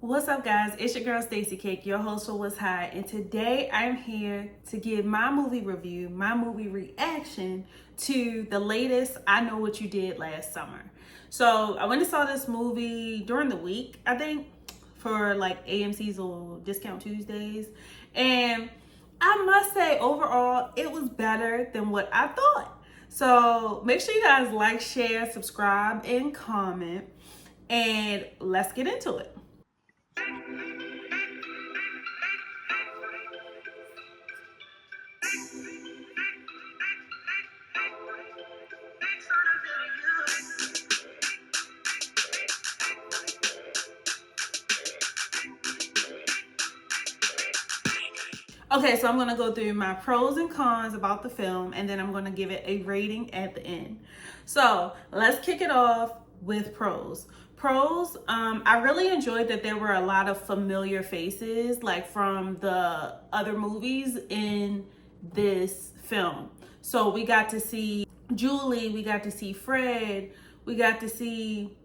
What's up, guys? It's your girl Stacy Cake, your host for What's Hot, and today I'm here to give my movie review, my movie reaction to the latest I Know What You Did Last Summer. So I went and saw this movie during the week, I think, for like AMC's or Discount Tuesdays, and I must say overall it was better than what I thought. So make sure you guys like, share, subscribe, and comment, and let's get into it. Okay, so I'm going to go through my pros and cons about the film, and then I'm going to give it a rating at the end. So let's kick it off with pros. I really enjoyed that there were a lot of familiar faces, like from the other movies in this film. So we got to see Julie, we got to see Fred, we got to see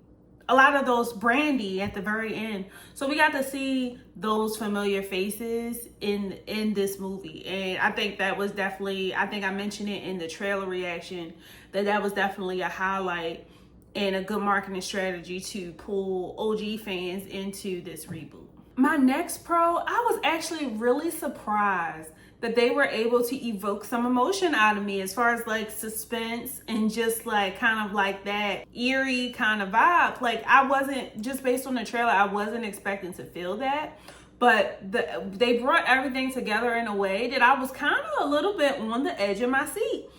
a lot of those, Brandy at the very end. So we got to see those familiar faces in this movie. And I think that was definitely, I think I mentioned it in the trailer reaction, that was definitely a highlight and a good marketing strategy to pull OG fans into this reboot. My next pro, I was actually really surprised that they were able to evoke some emotion out of me as far as like suspense and just like kind of like that eerie kind of vibe. Like I wasn't, just based on the trailer, I wasn't expecting to feel that. But they brought everything together in a way that I was kind of a little bit on the edge of my seat.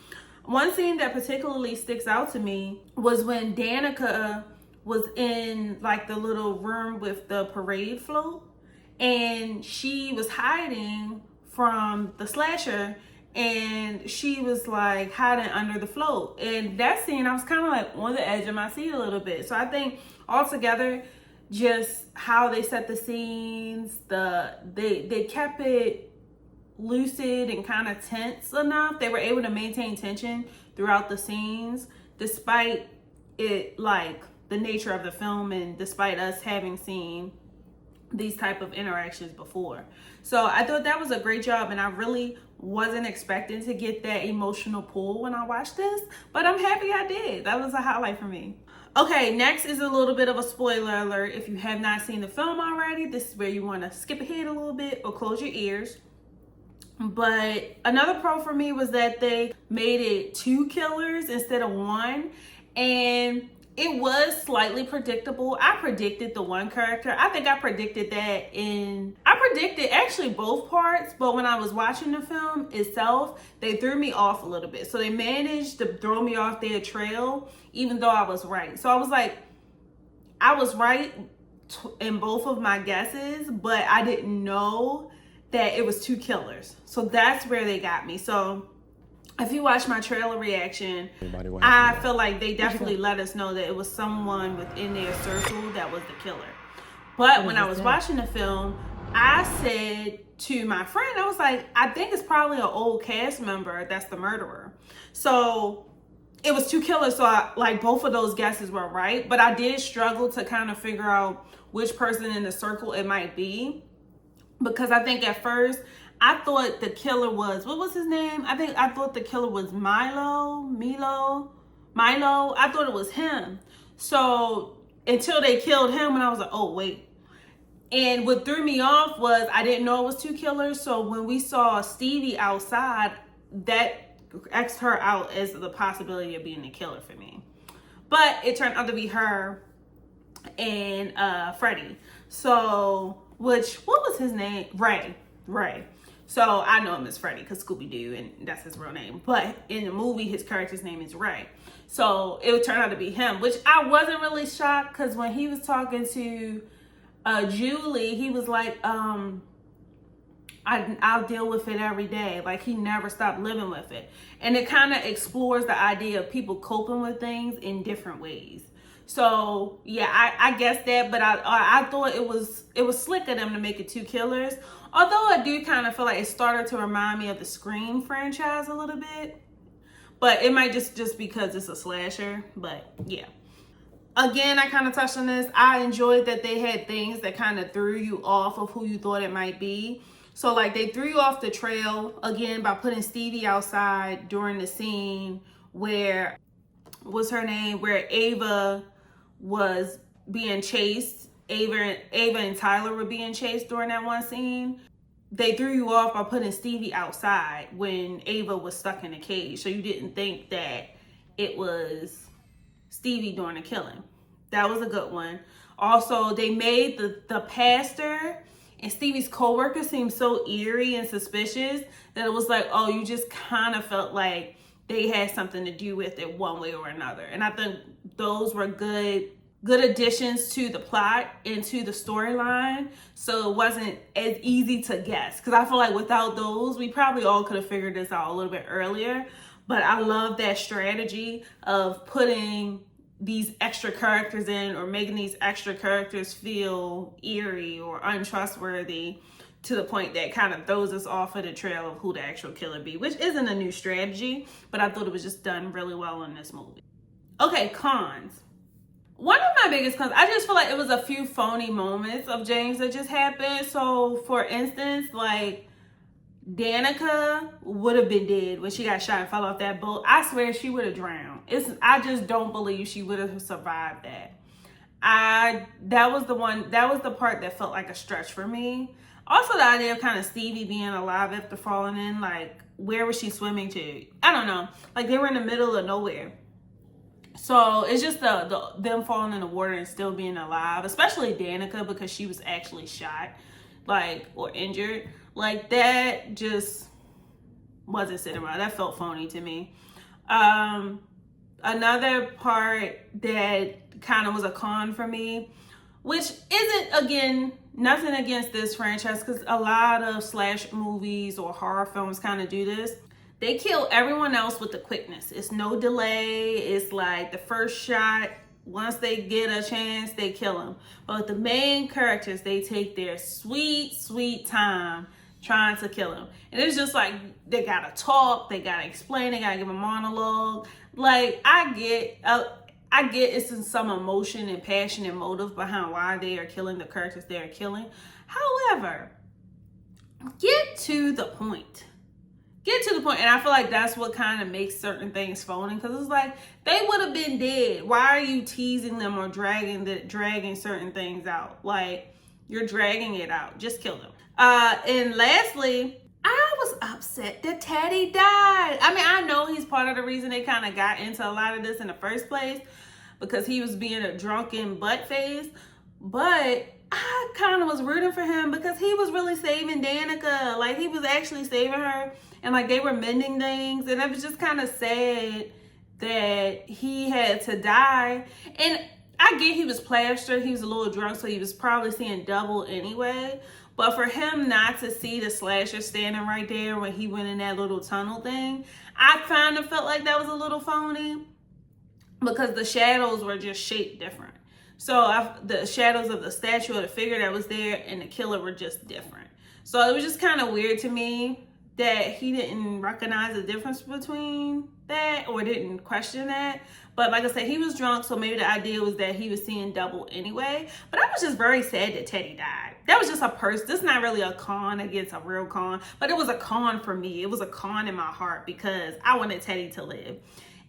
One scene that particularly sticks out to me was when Danica was in like the little room with the parade float, and she was hiding from the slasher, and she was like hiding under the float. And that scene, I was kind of like on the edge of my seat a little bit. So I think altogether, just how they set the scenes, they kept it lucid and kind of tense enough. They were able to maintain tension throughout the scenes, despite it like the nature of the film and despite us having seen these type of interactions before. So I thought that was a great job, and I really wasn't expecting to get that emotional pull when I watched this, but I'm happy I did. That was a highlight for me. Okay, next is a little bit of a spoiler alert. If you have not seen the film already, this is where you want to skip ahead a little bit or close your ears. But another pro for me was that they made it 2 killers instead of 1, and it was slightly predictable. I predicted the one character. I think I predicted that I predicted actually both parts, but when I was watching the film itself, they threw me off a little bit. So they managed to throw me off their trail, even though I was right. So I was like, I was right in both of my guesses, but I didn't know that it was 2 killers. So that's where they got me. So if you watch my trailer reaction, I feel like they definitely let us know that it was someone within their circle that was the killer. But when I was watching the film, I said to my friend, I was like, I think it's probably an old cast member that's the murderer. So it was 2 killers, so like both of those guesses were right. But I did struggle to kind of figure out which person in the circle it might be, because I think at first I thought the killer was, what was his name? I thought the killer was Milo. I thought it was him. So until they killed him, and I was like, oh wait. And what threw me off was I didn't know it was 2 killers. So when we saw Stevie outside, that X'd her out as the possibility of being the killer for me. But it turned out to be her and Freddie. So, what was his name? Ray. So I know him as Freddy because Scooby-Doo, and that's his real name. But in the movie, his character's name is Ray. So it would turn out to be him, which I wasn't really shocked, because when he was talking to Julie, he was like, I'll deal with it every day. Like, he never stopped living with it. And it kind of explores the idea of people coping with things in different ways. So yeah, I guess that, but I thought it was slick of them to make it 2 killers. Although I do kind of feel like it started to remind me of the Scream franchise a little bit, but it might just because it's a slasher. But yeah. Again, I kind of touched on this. I enjoyed that they had things that kind of threw you off of who you thought it might be. So like they threw you off the trail again by putting Stevie outside during the scene where, what's her name, where Ava was being chased. Ava and Tyler were being chased during that one scene. They threw you off by putting Stevie outside when Ava was stuck in a cage. So you didn't think that it was Stevie doing the killing. That was a good one. Also, they made the pastor and Stevie's coworker seem so eerie and suspicious that it was like, oh, you just kind of felt like they had something to do with it one way or another. And I think those were good additions to the plot and to the storyline. So it wasn't as easy to guess. Because I feel like without those, we probably all could have figured this out a little bit earlier. But I love that strategy of putting these extra characters in or making these extra characters feel eerie or untrustworthy to the point that kind of throws us off of the trail of who the actual killer be, which isn't a new strategy, but I thought it was just done really well in this movie. Okay, cons. One of my biggest cons, I just feel like it was a few phony moments of James that just happened. So for instance, like Danica would have been dead when she got shot and fell off that boat. I swear she would have drowned. I just don't believe she would have survived that. That was the part that felt like a stretch for me. Also the idea of kind of Stevie being alive after falling in, like where was she swimming to? I don't know. Like they were in the middle of nowhere. So it's just them falling in the water and still being alive, especially Danica because she was actually shot, like, or injured. Like that just wasn't sitting right. That felt phony to me. Another part that kind of was a con for me, which isn't, again, nothing against this franchise because a lot of slash movies or horror films kind of do this. They kill everyone else with the quickness. It's no delay. It's like the first shot, once they get a chance, they kill them. But the main characters, they take their sweet, sweet time trying to kill him. And it's just like, they gotta talk, they gotta explain, they gotta give a monologue. Like, I get it's some emotion and passion and motive behind why they are killing the characters they are killing. However, get to the point. Get to the point. And I feel like that's what kind of makes certain things phony, because it's like, they would have been dead. Why are you teasing them or dragging certain things out? Like, you're dragging it out. Just kill them. And lastly, I was upset that Teddy died. I mean, I know he's part of the reason they kind of got into a lot of this in the first place, because he was being a drunken butt face. But I kind of was rooting for him because he was really saving Danica. Like, he was actually saving her. And like, they were mending things. And it was just kind of sad that he had to die. And I get he was plastered. He was a little drunk, so he was probably seeing double anyway. But for him not to see the slasher standing right there when he went in that little tunnel thing, I kind of felt like that was a little phony because the shadows were just shaped different. So the shadows of the statue or the figure that was there and the killer were just different. So it was just kind of weird to me that he didn't recognize the difference between that or didn't question that. But like I said, he was drunk, so maybe the idea was that he was seeing double anyway. But I was just very sad that Teddy died. That was just a person. This is not really a con against a real con, but it was a con for me. It was a con in my heart because I wanted Teddy to live.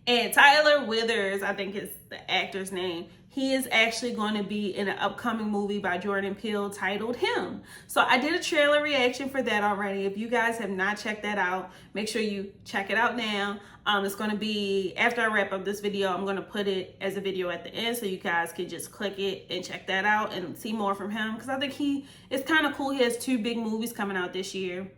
And Tyler Withers, I think is the actor's name, he is actually going to be in an upcoming movie by Jordan Peele titled Him. So I did a trailer reaction for that already. If you guys have not checked that out, make sure you check it out now. It's going to be, after I wrap up this video, I'm going to put it as a video at the end so you guys can just click it and check that out and see more from him. Because I think it's kind of cool. He has 2 big movies coming out this year.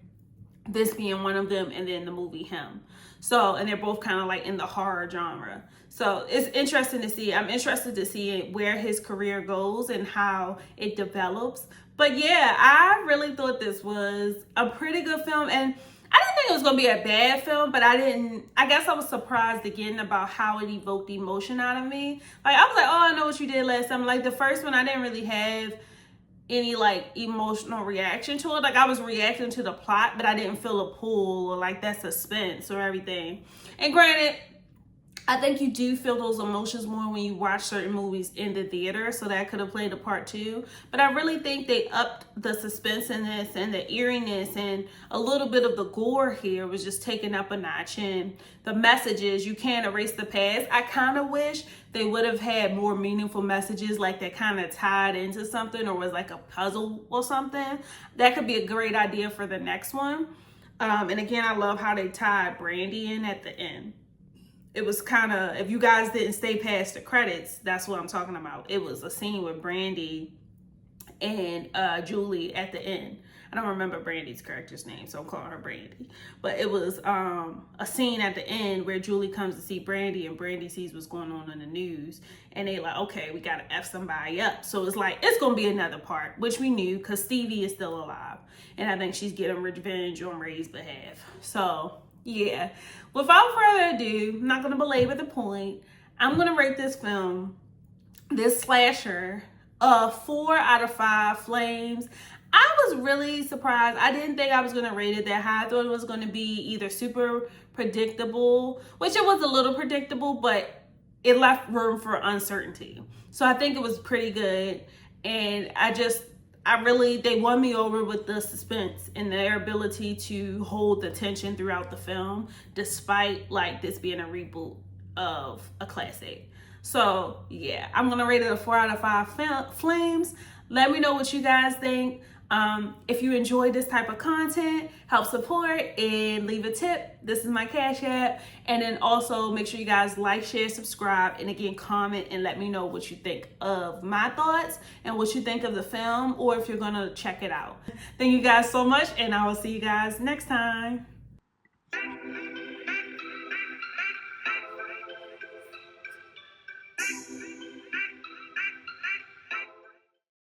This being one of them, and then the movie Him. So, and they're both kind of like in the horror genre. So it's interesting to see. I'm interested to see where his career goes and how it develops. But yeah, I really thought this was a pretty good film. And I didn't think it was going to be a bad film, but I guess I was surprised again about how it evoked emotion out of me. Like, I was like, oh, I know what you did last time. Like, the first one, I didn't really have any like emotional reaction to it. Like, I was reacting to the plot, but I didn't feel a pull or like that suspense or everything. And granted, I think you do feel those emotions more when you watch certain movies in the theater, so that could have played a part too. But I really think they upped the suspense in this, and the eeriness, and a little bit of the gore here was just taken up a notch. And the messages, you can't erase the past. I kind of wish they would have had more meaningful messages, like that kind of tied into something or was like a puzzle or something. That could be a great idea for the next one. And again, I love how they tied Brandy in at the end. It was kind of, if you guys didn't stay past the credits, that's what I'm talking about. It was a scene with Brandy and Julie at the end. I don't remember Brandy's character's name, so I'm calling her Brandy. But it was a scene at the end where Julie comes to see Brandy, and Brandy sees what's going on in the news. And they like, okay, we got to F somebody up. So it's like, it's going to be another part, which we knew because Stevie is still alive. And I think she's getting revenge on Ray's behalf. So yeah, without further ado, I'm not going to belabor the point. I'm going to rate this film, this slasher, 4 out of 5 flames. I was really surprised. I didn't think I was going to rate it that high. I thought it was going to be either super predictable, which it was a little predictable, but it left room for uncertainty. So I think it was pretty good. And they won me over with the suspense and their ability to hold the tension throughout the film, despite like this being a reboot of a classic. So yeah, I'm gonna rate it a 4 out of 5 flames. Let me know what you guys think. If you enjoy this type of content, help support and leave a tip. This is my Cash App. And then also make sure you guys like, share, subscribe, and again, comment and let me know what you think of my thoughts and what you think of the film, or if you're gonna check it out. Thank you guys so much, and I will see you guys next time.